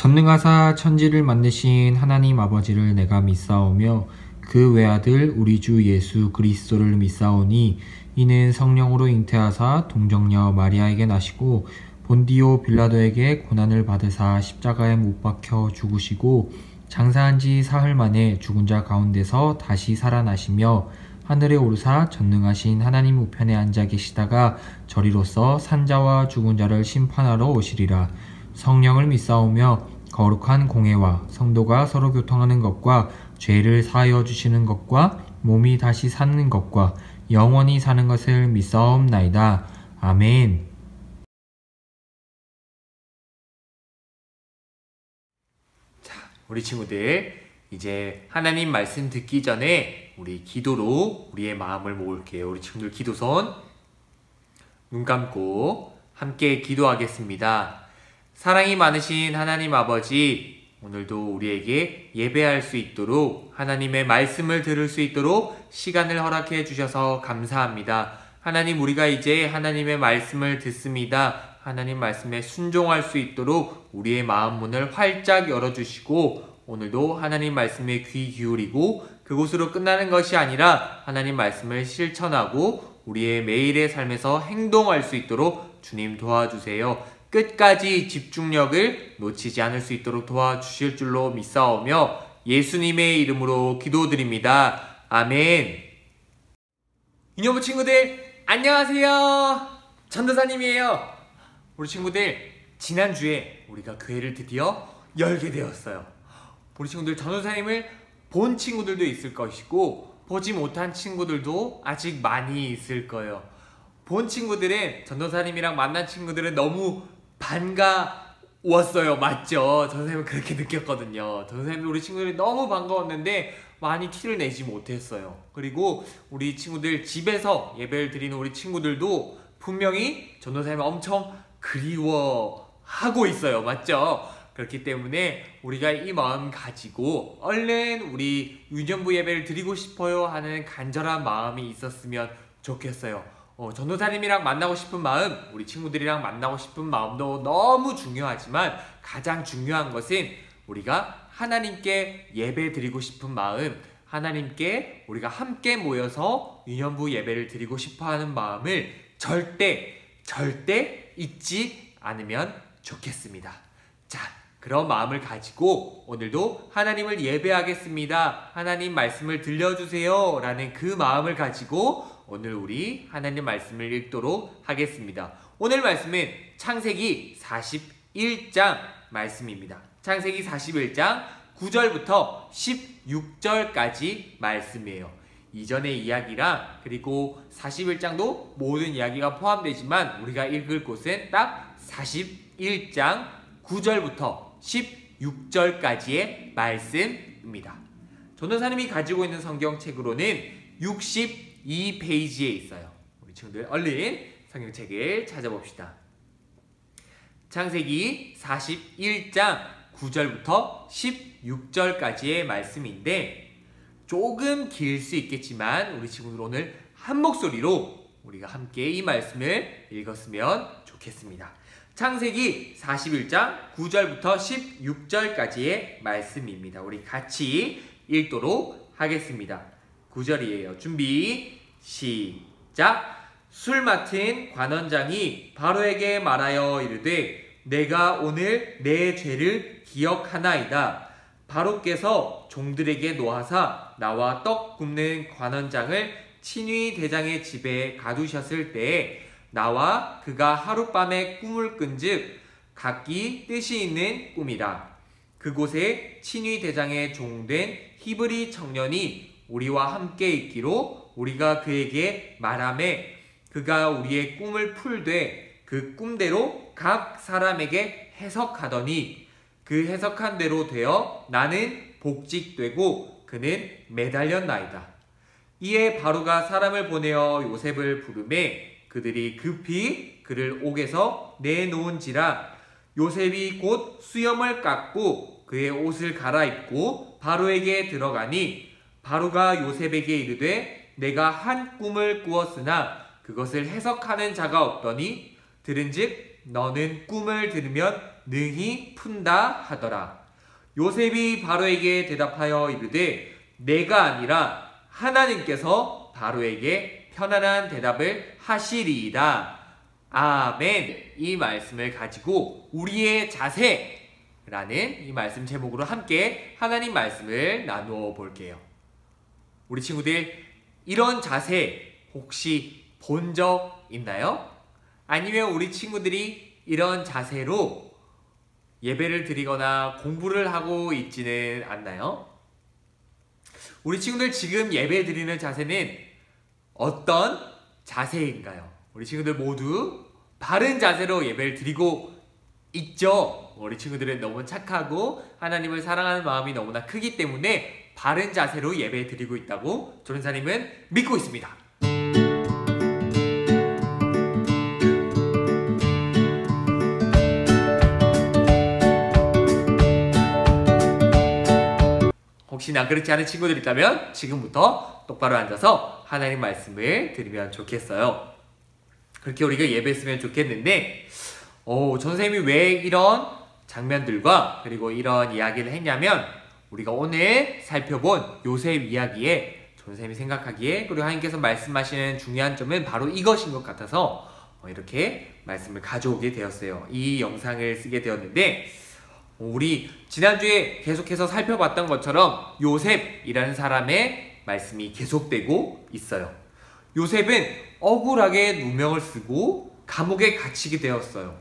전능하사 천지를 만드신 하나님 아버지를 내가 믿사오며 그 외아들 우리 주 예수 그리스도를 믿사오니 이는 성령으로 잉태하사 동정녀 마리아에게 나시고 본디오 빌라도에게 고난을 받으사 십자가에 못 박혀 죽으시고 장사한 지 사흘 만에 죽은 자 가운데서 다시 살아나시며 하늘에 오르사 전능하신 하나님 우편에 앉아 계시다가 저리로서 산자와 죽은 자를 심판하러 오시리라. 성령을 믿사오며 거룩한 공회와 성도가 서로 교통하는 것과 죄를 사하여 주시는 것과 몸이 다시 사는 것과 영원히 사는 것을 믿사옵나이다. 아멘. 자, 우리 친구들 이제 하나님 말씀 듣기 전에 우리 기도로 우리의 마음을 모을게요. 우리 친구들 기도손 눈 감고 함께 기도하겠습니다. 사랑이 많으신 하나님 아버지, 오늘도 우리에게 예배할 수 있도록 하나님의 말씀을 들을 수 있도록 시간을 허락해 주셔서 감사합니다. 하나님, 우리가 이제 하나님의 말씀을 듣습니다. 하나님 말씀에 순종할 수 있도록 우리의 마음 문을 활짝 열어주시고 오늘도 하나님 말씀에 귀 기울이고 그곳으로 끝나는 것이 아니라 하나님 말씀을 실천하고 우리의 매일의 삶에서 행동할 수 있도록 주님 도와주세요. 끝까지 집중력을 놓치지 않을 수 있도록 도와주실 줄로 믿사오며 예수님의 이름으로 기도드립니다. 아멘. 유년부 친구들 안녕하세요. 전도사님이에요. 우리 친구들 지난주에 우리가 교회를 드디어 열게 되었어요. 우리 친구들 전도사님을 본 친구들도 있을 것이고 보지 못한 친구들도 아직 많이 있을 거예요. 본 친구들은 전도사님이랑 만난 친구들은 너무 반가웠어요. 맞죠? 전도사님은 그렇게 느꼈거든요. 전도사님도 우리 친구들이 너무 반가웠는데 많이 티를 내지 못했어요. 그리고 우리 친구들 집에서 예배를 드리는 우리 친구들도 분명히 전도사님을 엄청 그리워하고 있어요. 맞죠? 그렇기 때문에 우리가 이 마음 가지고 얼른 우리 유년부 예배를 드리고 싶어요 하는 간절한 마음이 있었으면 좋겠어요. 전도사님이랑 만나고 싶은 마음, 우리 친구들이랑 만나고 싶은 마음도 너무 중요하지만 가장 중요한 것은 우리가 하나님께 예배 드리고 싶은 마음, 하나님께 우리가 함께 모여서 유년부 예배를 드리고 싶어하는 마음을 절대 잊지 않으면 좋겠습니다. 자, 그런 마음을 가지고 오늘도 하나님을 예배하겠습니다. 하나님 말씀을 들려주세요 라는 그 마음을 가지고 오늘 우리 하나님 말씀을 읽도록 하겠습니다. 오늘 말씀은 창세기 41장 말씀입니다. 창세기 41장 9절부터 16절까지 말씀이에요. 이전의 이야기랑 그리고 41장도 모든 이야기가 포함되지만 우리가 읽을 곳은 딱 41장 9절부터 16절까지의 말씀입니다. 전도사님이 가지고 있는 성경책으로는 62페이지에 있어요. 우리 친구들 얼른 성경책을 찾아봅시다. 창세기 41장 9절부터 16절까지의 말씀인데 조금 길 수 있겠지만 우리 친구들 오늘 한 목소리로 우리가 함께 이 말씀을 읽었으면 좋겠습니다. 창세기 41장 9절부터 16절까지의 말씀입니다. 우리 같이 읽도록 하겠습니다. 9절이에요. 준비 시작. 술 맡은 관원장이 바로에게 말하여 이르되 내가 오늘 내 죄를 기억하나이다. 바로께서 종들에게 노하사 나와 떡 굽는 관원장을 친위 대장의 집에 가두셨을 때에 나와 그가 하룻밤에 꿈을 꾼즉 각기 뜻이 있는 꿈이라. 그곳에 친위 대장의 종된 히브리 청년이 우리와 함께 있기로 우리가 그에게 말하매 그가 우리의 꿈을 풀되 그 꿈대로 각 사람에게 해석하더니 그 해석한 대로 되어 나는 복직되고 그는 매달렸나이다. 이에 바로가 사람을 보내어 요셉을 부르매 그들이 급히 그를 옥에서 내놓은지라. 요셉이 곧 수염을 깎고 그의 옷을 갈아입고 바로에게 들어가니 바로가 요셉에게 이르되 내가 한 꿈을 꾸었으나 그것을 해석하는 자가 없더니 들은즉 너는 꿈을 들으면 능히 푼다 하더라. 요셉이 바로에게 대답하여 이르되 내가 아니라 하나님께서 바로에게 편안한 대답을 하시리이다. 아멘. 이 말씀을 가지고 우리의 자세라는 이 말씀 제목으로 함께 하나님 말씀을 나누어 볼게요. 우리 친구들, 이런 자세 혹시 본 적 있나요? 아니면 우리 친구들이 이런 자세로 예배를 드리거나 공부를 하고 있지는 않나요? 우리 친구들 지금 예배 드리는 자세는 어떤 자세인가요? 우리 친구들 모두 바른 자세로 예배를 드리고 있죠? 우리 친구들은 너무 착하고 하나님을 사랑하는 마음이 너무나 크기 때문에 바른 자세로 예배 드리고 있다고 조련사님은 믿고 있습니다. 혹시나 그렇지 않은 친구들 있다면 지금부터 똑바로 앉아서 하나님 말씀을 드리면 좋겠어요. 그렇게 우리가 예배했으면 좋겠는데 선생님이 왜 이런 장면들과 그리고 이런 이야기를 했냐면 우리가 오늘 살펴본 요셉 이야기에 선생님이 생각하기에 그리고 하나님께서 말씀하시는 중요한 점은 바로 이것인 것 같아서 이렇게 말씀을 가져오게 되었어요. 이 영상을 쓰게 되었는데 우리 지난주에 계속해서 살펴봤던 것처럼 요셉이라는 사람의 말씀이 계속되고 있어요. 요셉은 억울하게 누명을 쓰고 감옥에 갇히게 되었어요.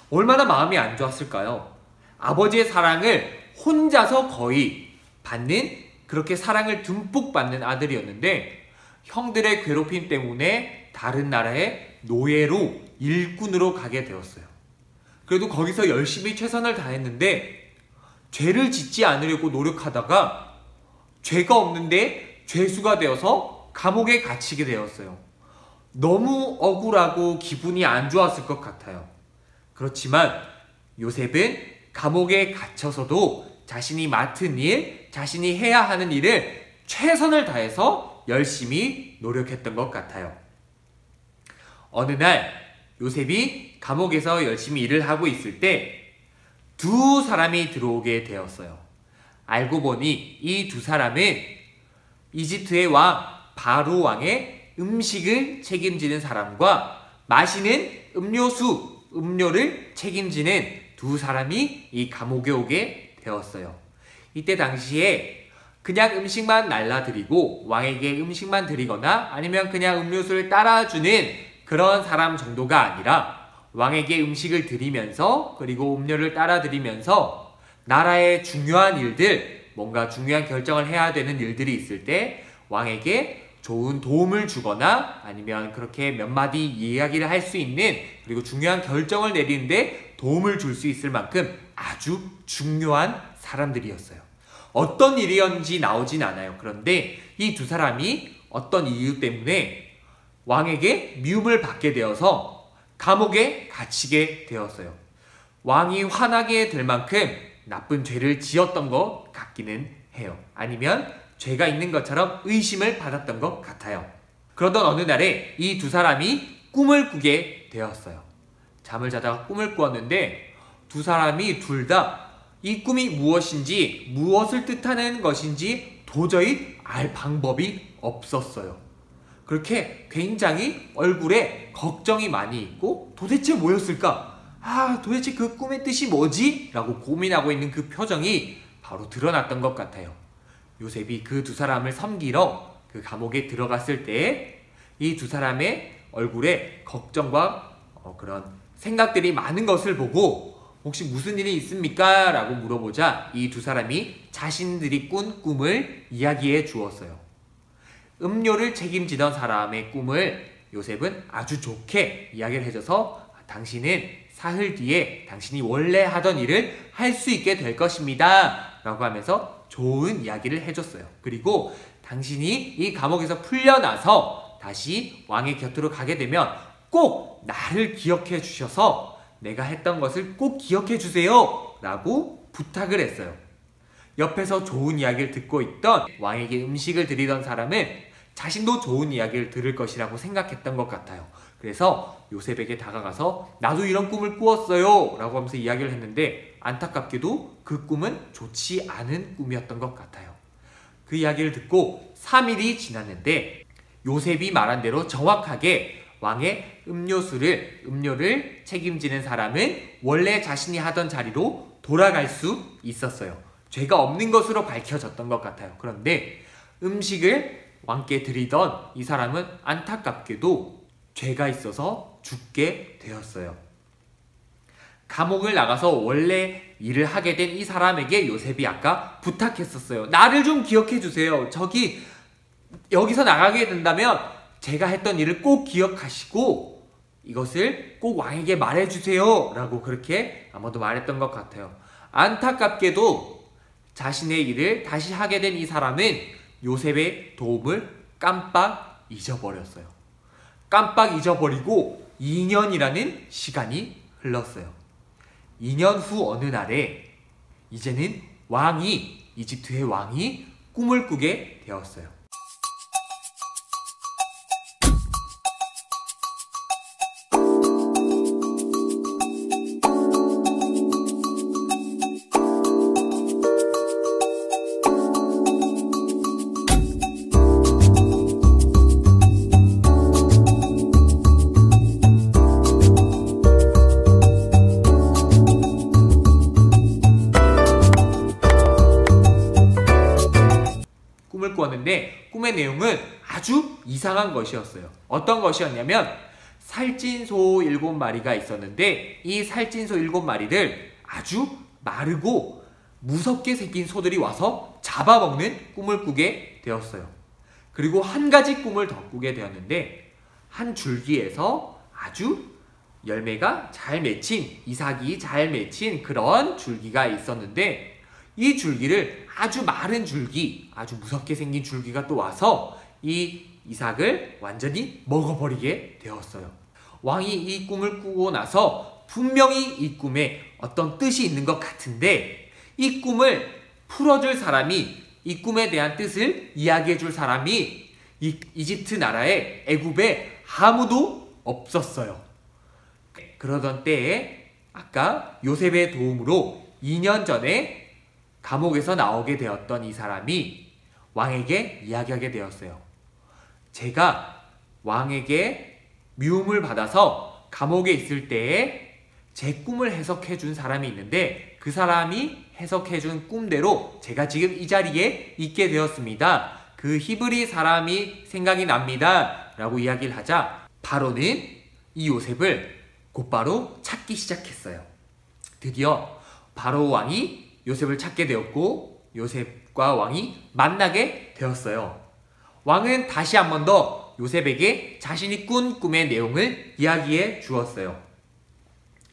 얼마나 마음이 안 좋았을까요? 아버지의 사랑을 혼자서 거의 받는, 그렇게 사랑을 듬뿍 받는 아들이었는데 형들의 괴롭힘 때문에 다른 나라의 노예로 일꾼으로 가게 되었어요. 그래도 거기서 열심히 최선을 다했는데 죄를 짓지 않으려고 노력하다가 죄가 없는데 죄수가 되어서 감옥에 갇히게 되었어요. 너무 억울하고 기분이 안 좋았을 것 같아요. 그렇지만 요셉은 감옥에 갇혀서도 자신이 맡은 일, 자신이 해야 하는 일을 최선을 다해서 열심히 노력했던 것 같아요. 어느 날 요셉이 감옥에서 열심히 일을 하고 있을 때 두 사람이 들어오게 되었어요. 알고 보니 이 두 사람은 이집트의 왕 바로 왕의 음식을 책임지는 사람과 마시는 음료를 책임지는 두 사람이 이 감옥에 오게 되었어요. 이때 당시에 그냥 음식만 날라드리고 왕에게 음식만 드리거나 아니면 그냥 음료수를 따라주는 그런 사람 정도가 아니라 왕에게 음식을 드리면서 그리고 음료를 따라드리면서 나라의 중요한 일들, 뭔가 중요한 결정을 해야 되는 일들이 있을 때 왕에게 좋은 도움을 주거나 아니면 그렇게 몇 마디 이야기를 할 수 있는, 그리고 중요한 결정을 내리는데 도움을 줄 수 있을 만큼 아주 중요한 사람들이었어요. 어떤 일이었는지 나오진 않아요. 그런데 이 두 사람이 어떤 이유 때문에 왕에게 미움을 받게 되어서 감옥에 갇히게 되었어요. 왕이 화나게 될 만큼 나쁜 죄를 지었던 것 같기는 해요. 아니면 죄가 있는 것처럼 의심을 받았던 것 같아요. 그러던 어느 날에 이 두 사람이 꿈을 꾸게 되었어요. 잠을 자다가 꿈을 꾸었는데 두 사람이 둘 다 이 꿈이 무엇인지, 무엇을 뜻하는 것인지 도저히 알 방법이 없었어요. 그렇게 굉장히 얼굴에 걱정이 많이 있고 도대체 뭐였을까? 도대체 그 꿈의 뜻이 뭐지? 라고 고민하고 있는 그 표정이 바로 드러났던 것 같아요. 요셉이 그 두 사람을 섬기러 그 감옥에 들어갔을 때 이 두 사람의 얼굴에 걱정과 그런 생각들이 많은 것을 보고 혹시 무슨 일이 있습니까? 라고 물어보자 이 두 사람이 자신들이 꾼 꿈을 이야기해 주었어요. 음료를 책임지던 사람의 꿈을 요셉은 아주 좋게 이야기를 해줘서 당신은 사흘 뒤에 당신이 원래 하던 일을 할 수 있게 될 것입니다. 라고 하면서 좋은 이야기를 해줬어요. 그리고 당신이 이 감옥에서 풀려나서 다시 왕의 곁으로 가게 되면 꼭 나를 기억해 주셔서 내가 했던 것을 꼭 기억해 주세요. 라고 부탁을 했어요. 옆에서 좋은 이야기를 듣고 있던 왕에게 음식을 드리던 사람은 자신도 좋은 이야기를 들을 것이라고 생각했던 것 같아요. 그래서 요셉에게 다가가서 나도 이런 꿈을 꾸었어요 라고 하면서 이야기를 했는데 안타깝게도 그 꿈은 좋지 않은 꿈이었던 것 같아요. 그 이야기를 듣고 3일이 지났는데 요셉이 말한 대로 정확하게 왕의 음료를 책임지는 사람은 원래 자신이 하던 자리로 돌아갈 수 있었어요. 죄가 없는 것으로 밝혀졌던 것 같아요. 그런데 음식을 왕께 드리던 이 사람은 안타깝게도 죄가 있어서 죽게 되었어요. 감옥을 나가서 원래 일을 하게 된 이 사람에게 요셉이 아까 부탁했었어요. 나를 좀 기억해 주세요. 여기서 나가게 된다면 제가 했던 일을 꼭 기억하시고 이것을 꼭 왕에게 말해주세요 라고 그렇게 아마도 말했던 것 같아요. 안타깝게도 자신의 일을 다시 하게 된 이 사람은 요셉의 도움을 깜빡 잊어버렸어요. 깜빡 잊어버리고 2년이라는 시간이 흘렀어요. 2년 후 어느 날에 이제는 이집트의 왕이 꿈을 꾸게 되었어요. 꿈을 꾸었는데 꿈의 내용은 아주 이상한 것이었어요. 어떤 것이었냐면 살찐 소 7마리가 있었는데 이 살찐 소 7마리를 아주 마르고 무섭게 생긴 소들이 와서 잡아먹는 꿈을 꾸게 되었어요. 그리고 한 가지 꿈을 더 꾸게 되었는데 한 줄기에서 아주 열매가 잘 맺힌, 이삭이 잘 맺힌 그런 줄기가 있었는데 이 줄기를 아주 마른 줄기, 아주 무섭게 생긴 줄기가 또 와서 이 이삭을 완전히 먹어버리게 되었어요. 왕이 이 꿈을 꾸고 나서 분명히 이 꿈에 어떤 뜻이 있는 것 같은데 이 꿈을 풀어줄 사람이, 이 꿈에 대한 뜻을 이야기해줄 사람이 이집트 나라의 애굽에 아무도 없었어요. 그러던 때에 아까 요셉의 도움으로 2년 전에 감옥에서 나오게 되었던 이 사람이 왕에게 이야기하게 되었어요. 제가 왕에게 미움을 받아서 감옥에 있을 때에 제 꿈을 해석해 준 사람이 있는데 그 사람이 해석해 준 꿈대로 제가 지금 이 자리에 있게 되었습니다. 그 히브리 사람이 생각이 납니다 라고 이야기를 하자 바로는 이 요셉을 곧바로 찾기 시작했어요. 드디어 바로 왕이 요셉을 찾게 되었고 요셉과 왕이 만나게 되었어요. 왕은 다시 한 번 더 요셉에게 자신이 꾼 꿈의 내용을 이야기해 주었어요.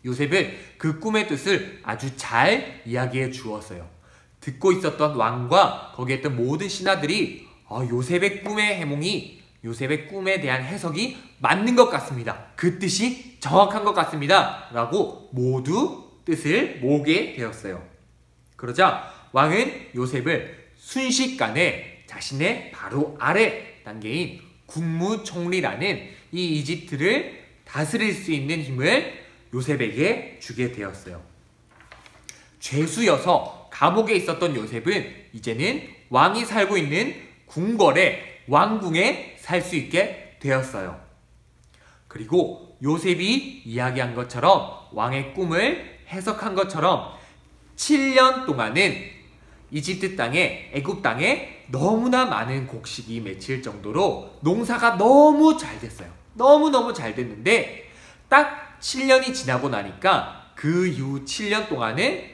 요셉은 그 꿈의 뜻을 아주 잘 이야기해 주었어요. 듣고 있었던 왕과 거기에 있던 모든 신하들이 요셉의 꿈의 해몽이, 요셉의 꿈에 대한 해석이 맞는 것 같습니다. 그 뜻이 정확한 것 같습니다 라고 모두 뜻을 모으게 되었어요. 그러자 왕은 요셉을 순식간에 자신의 바로 아래 단계인 국무총리라는 이 이집트를 다스릴 수 있는 힘을 요셉에게 주게 되었어요. 죄수여서 감옥에 있었던 요셉은 이제는 왕이 살고 있는 궁궐의 왕궁에 살 수 있게 되었어요. 그리고 요셉이 이야기한 것처럼 왕의 꿈을 해석한 것처럼 7년 동안은 이집트 땅에, 애굽 땅에 너무나 많은 곡식이 맺힐 정도로 농사가 너무 잘 됐어요. 너무너무 잘 됐는데 딱 7년이 지나고 나니까 그 이후 7년 동안은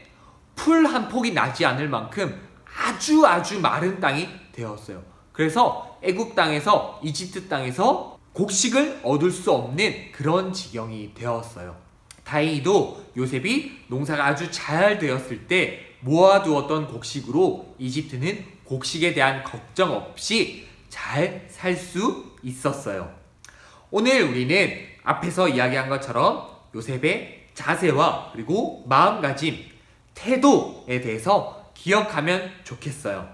풀 한 폭이 나지 않을 만큼 아주 마른 땅이 되었어요. 그래서 애굽 땅에서, 이집트 땅에서 곡식을 얻을 수 없는 그런 지경이 되었어요. 다행히도 요셉이 농사가 아주 잘 되었을 때 모아두었던 곡식으로 이집트는 곡식에 대한 걱정 없이 잘 살 수 있었어요. 오늘 우리는 앞에서 이야기한 것처럼 요셉의 자세와 그리고 마음가짐, 태도에 대해서 기억하면 좋겠어요.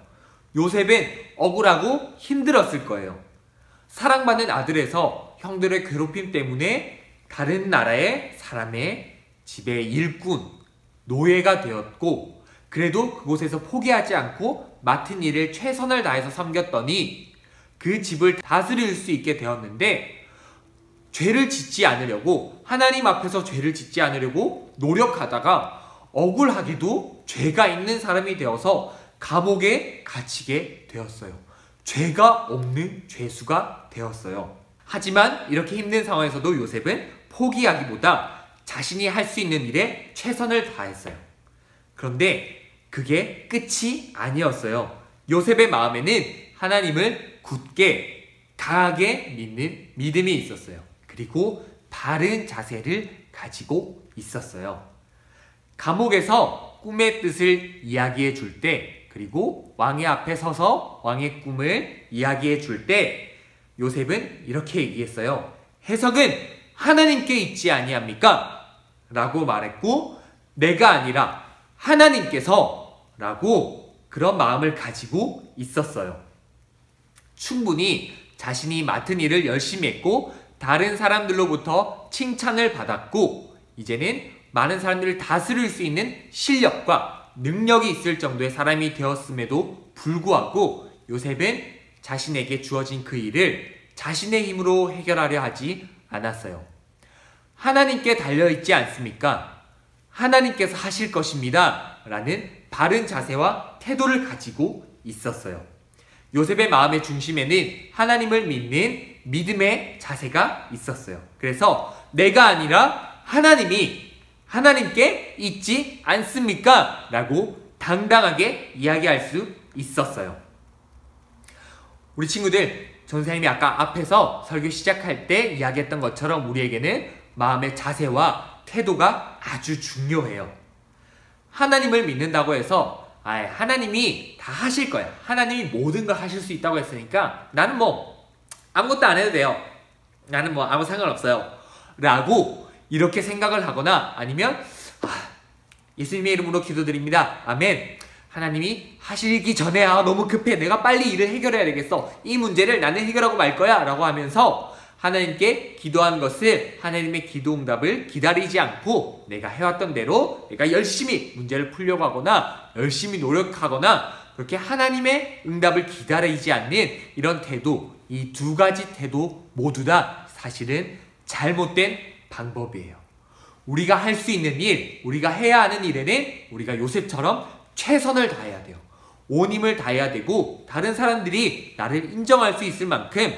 요셉은 억울하고 힘들었을 거예요. 사랑받는 아들에서 형들의 괴롭힘 때문에 다른 나라의 사람의 집의 일꾼, 노예가 되었고, 그래도 그곳에서 포기하지 않고 맡은 일을 최선을 다해서 섬겼더니 그 집을 다스릴 수 있게 되었는데, 죄를 짓지 않으려고, 하나님 앞에서 죄를 짓지 않으려고 노력하다가 억울하게도 죄가 있는 사람이 되어서 감옥에 갇히게 되었어요. 죄가 없는 죄수가 되었어요. 하지만 이렇게 힘든 상황에서도 요셉은 포기하기보다 자신이 할 수 있는 일에 최선을 다했어요. 그런데 그게 끝이 아니었어요. 요셉의 마음에는 하나님을 굳게 강하게 믿는 믿음이 있었어요. 그리고 바른 자세를 가지고 있었어요. 감옥에서 꿈의 뜻을 이야기해 줄 때, 그리고 왕의 앞에 서서 왕의 꿈을 이야기해 줄 때 요셉은 이렇게 얘기했어요. 해석은 하나님께 있지 아니합니까? 라고 말했고, 내가 아니라 하나님께서 라고 그런 마음을 가지고 있었어요. 충분히 자신이 맡은 일을 열심히 했고 다른 사람들로부터 칭찬을 받았고, 이제는 많은 사람들을 다스릴 수 있는 실력과 능력이 있을 정도의 사람이 되었음에도 불구하고 요셉은 자신에게 주어진 그 일을 자신의 힘으로 해결하려 하지 않았어요. 하나님께 달려있지 않습니까? 하나님께서 하실 것입니다 라는 바른 자세와 태도를 가지고 있었어요. 요셉의 마음의 중심에는 하나님을 믿는 믿음의 자세가 있었어요. 그래서 내가 아니라 하나님이 하나님께 있지 않습니까? 라고 당당하게 이야기할 수 있었어요. 우리 친구들, 전사님이 아까 앞에서 설교 시작할 때 이야기했던 것처럼 우리에게는 마음의 자세와 태도가 아주 중요해요. 하나님을 믿는다고 해서 하나님이 다 하실 거야, 하나님이 모든 걸 하실 수 있다고 했으니까 나는 뭐 아무것도 안 해도 돼요, 나는 뭐 아무 상관없어요 라고 이렇게 생각을 하거나, 아니면 예수님의 이름으로 기도드립니다, 아멘, 하나님이 하시기 전에 너무 급해, 내가 빨리 일을 해결해야 되겠어, 이 문제를 나는 해결하고 말 거야 라고 하면서 하나님께 기도하는 것을, 하나님의 기도 응답을 기다리지 않고 내가 해왔던 대로 내가 열심히 문제를 풀려고 하거나 열심히 노력하거나 그렇게 하나님의 응답을 기다리지 않는 이런 태도, 이 두 가지 태도 모두 다 사실은 잘못된 방법이에요. 우리가 할 수 있는 일, 우리가 해야 하는 일에는 우리가 요셉처럼 최선을 다해야 돼요. 온 힘을 다해야 되고, 다른 사람들이 나를 인정할 수 있을 만큼,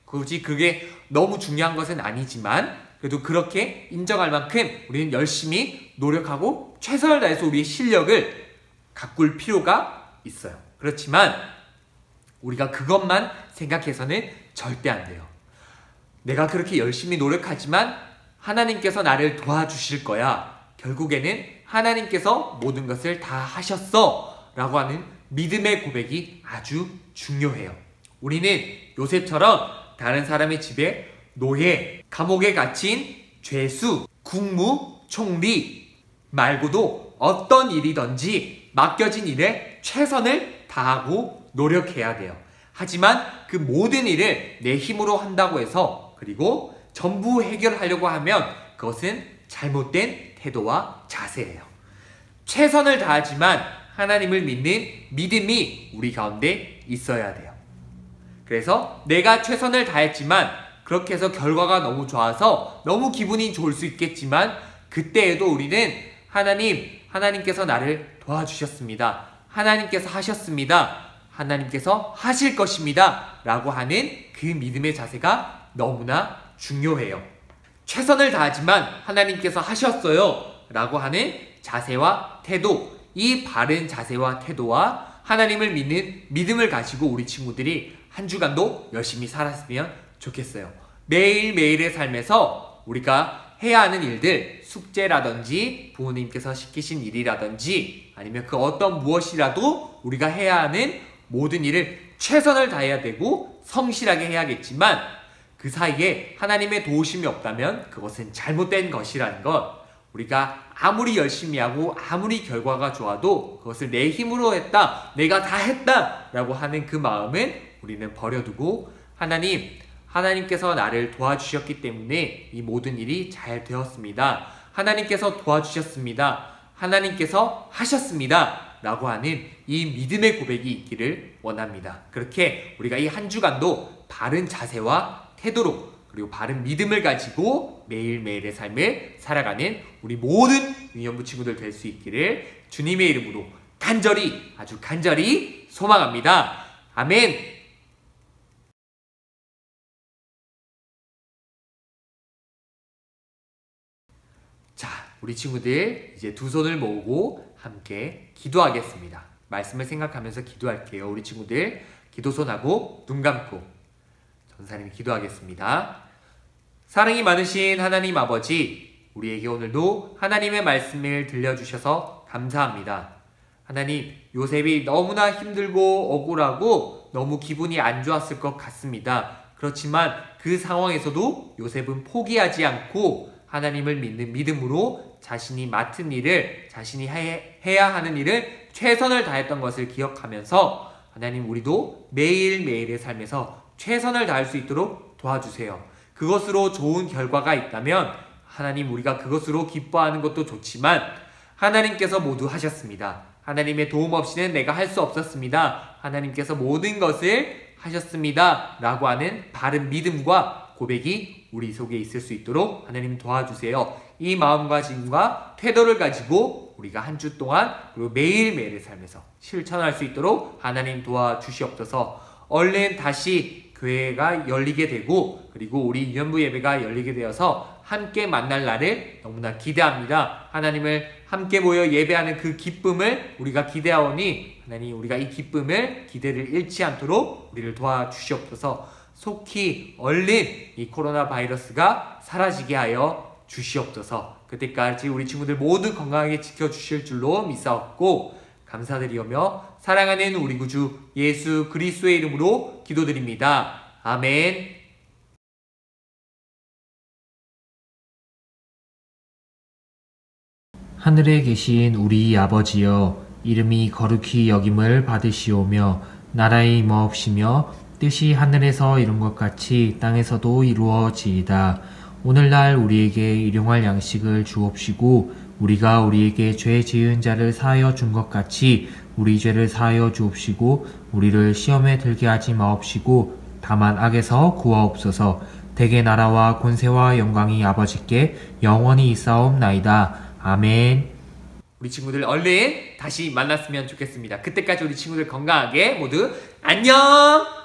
굳이 그게 너무 중요한 것은 아니지만 그래도 그렇게 인정할 만큼 우리는 열심히 노력하고 최선을 다해서 우리의 실력을 가꿀 필요가 있어요. 그렇지만 우리가 그것만 생각해서는 절대 안 돼요. 내가 그렇게 열심히 노력하지만 하나님께서 나를 도와주실 거야, 결국에는 하나님께서 모든 것을 다 하셨어 라고 하는 믿음의 고백이 아주 중요해요. 우리는 요셉처럼 다른 사람의 집에 노예, 감옥에 갇힌 죄수, 국무, 총리 말고도 어떤 일이든지 맡겨진 일에 최선을 다하고 노력해야 돼요. 하지만 그 모든 일을 내 힘으로 한다고 해서, 그리고 전부 해결하려고 하면 그것은 잘못된 태도와 자세예요. 최선을 다하지만 하나님을 믿는 믿음이 우리 가운데 있어야 돼요. 그래서 내가 최선을 다했지만 그렇게 해서 결과가 너무 좋아서 너무 기분이 좋을 수 있겠지만, 그때에도 우리는 하나님께서 나를 도와주셨습니다, 하나님께서 하셨습니다, 하나님께서 하실 것입니다 라고 하는 그 믿음의 자세가 너무나 중요해요. 최선을 다하지만 하나님께서 하셨어요 라고 하는 자세와 태도, 이 바른 자세와 태도와 하나님을 믿는 믿음을 가지고 우리 친구들이 한 주간도 열심히 살았으면 좋겠어요. 매일매일의 삶에서 우리가 해야 하는 일들, 숙제라든지 부모님께서 시키신 일이라든지 아니면 그 어떤 무엇이라도 우리가 해야 하는 모든 일을 최선을 다해야 되고 성실하게 해야겠지만, 그 사이에 하나님의 도우심이 없다면 그것은 잘못된 것이라는 것, 우리가 아무리 열심히 하고 아무리 결과가 좋아도 그것을 내 힘으로 했다, 내가 다 했다 라고 하는 그 마음은 우리는 버려두고, 하나님께서 나를 도와주셨기 때문에 이 모든 일이 잘 되었습니다. 하나님께서 도와주셨습니다. 하나님께서 하셨습니다. 라고 하는 이 믿음의 고백이 있기를 원합니다. 그렇게 우리가 이 한 주간도 바른 자세와 태도로 그리고 바른 믿음을 가지고 매일매일의 삶을 살아가는 우리 모든 유년부 친구들 될 수 있기를 주님의 이름으로 간절히 아주 간절히 소망합니다. 아멘. 자, 우리 친구들 이제 두 손을 모으고 함께 기도하겠습니다. 말씀을 생각하면서 기도할게요. 우리 친구들 기도손하고 눈 감고 전사님이 기도하겠습니다. 사랑이 많으신 하나님 아버지, 우리에게 오늘도 하나님의 말씀을 들려주셔서 감사합니다. 하나님, 요셉이 너무나 힘들고 억울하고 너무 기분이 안 좋았을 것 같습니다. 그렇지만 그 상황에서도 요셉은 포기하지 않고 하나님을 믿는 믿음으로 자신이 맡은 일을, 자신이 해야 하는 일을 최선을 다했던 것을 기억하면서 하나님, 우리도 매일매일의 삶에서 최선을 다할 수 있도록 도와주세요. 그것으로 좋은 결과가 있다면 하나님, 우리가 그것으로 기뻐하는 것도 좋지만 하나님께서 모두 하셨습니다. 하나님의 도움 없이는 내가 할 수 없었습니다. 하나님께서 모든 것을 하셨습니다. 라고 하는 바른 믿음과 고백이 우리 속에 있을 수 있도록 하나님 도와주세요. 이 마음가짐과 태도를 가지고 우리가 한 주 동안 그리고 매일매일의 삶에서 실천할 수 있도록 하나님 도와주시옵소서. 얼른 다시 교회가 열리게 되고 그리고 우리 유년부 예배가 열리게 되어서 함께 만날 날을 너무나 기대합니다. 하나님을 함께 모여 예배하는 그 기쁨을 우리가 기대하오니 하나님, 우리가 이 기쁨을 기대를 잃지 않도록 우리를 도와주시옵소서. 속히 얼른 이 코로나 바이러스가 사라지게 하여 주시옵소서. 그때까지 우리 친구들 모두 건강하게 지켜주실 줄로 믿사옵고 감사드리오며 사랑하는 우리 구주 예수 그리스도의 이름으로 기도드립니다. 아멘. 하늘에 계신 우리 아버지여, 이름이 거룩히 여김을 받으시오며 나라의 임하옵시며 뜻이 하늘에서 이룬 것 같이 땅에서도 이루어지이다. 오늘날 우리에게 일용할 양식을 주옵시고 우리가 우리에게 죄 지은 자를 사하여 준 것 같이 우리 죄를 사하여 주옵시고 우리를 시험에 들게 하지 마옵시고 다만 악에서 구하옵소서. 대개 나라와 권세와 영광이 아버지께 영원히 있사옵나이다. 아멘. 우리 친구들 얼른 다시 만났으면 좋겠습니다. 그때까지 우리 친구들 건강하게 모두 안녕!